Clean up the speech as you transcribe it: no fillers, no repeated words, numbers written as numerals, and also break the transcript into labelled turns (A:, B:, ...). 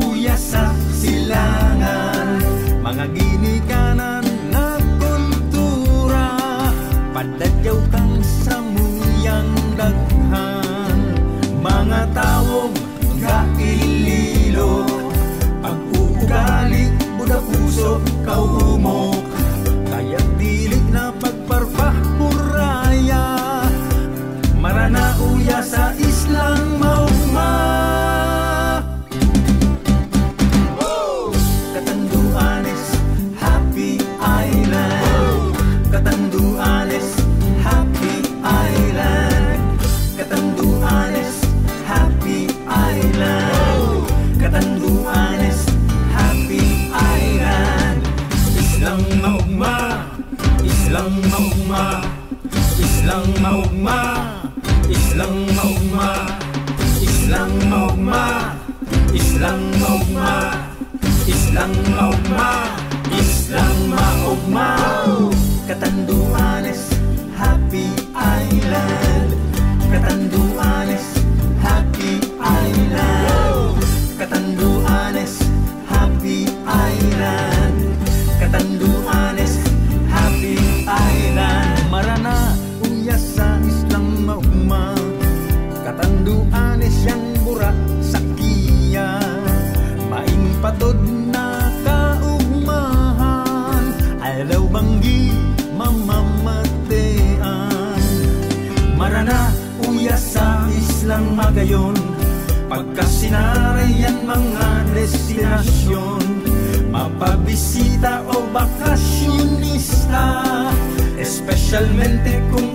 A: uya sa silangan, mga ginikanan na kultura, padadyaw kang samuyang daghan, mga tawong kaililo, pag-uugali, buda puso, kaumok, kaya't dili na pagparpahuraya, marana uya sa Islang maugma. Katanduanes, Happy Island. Katanduanes, Happy Island. Katanduanes, Happy Island. Katanduanes, Happy Island. Islang maugma, Islang maugma, Islang maugma, Islang maugma, Islang maugma, Islang maugma, Islang maugma, Islang maugma. Katanduanes, Happy Island. Katanduanes, Happy Island. Katanduanes, Happy Island. Katanduanes, Happy Island. Marana uya sa Islang maugma, Katanduanes yang bura sakiya, maing patod na kaugmahan, alaw banggi mamamatean. Marana uya sa Islang magayon, pagkasinarayan mga destinasyon, mapabisita o bakasyonista, especialmente kung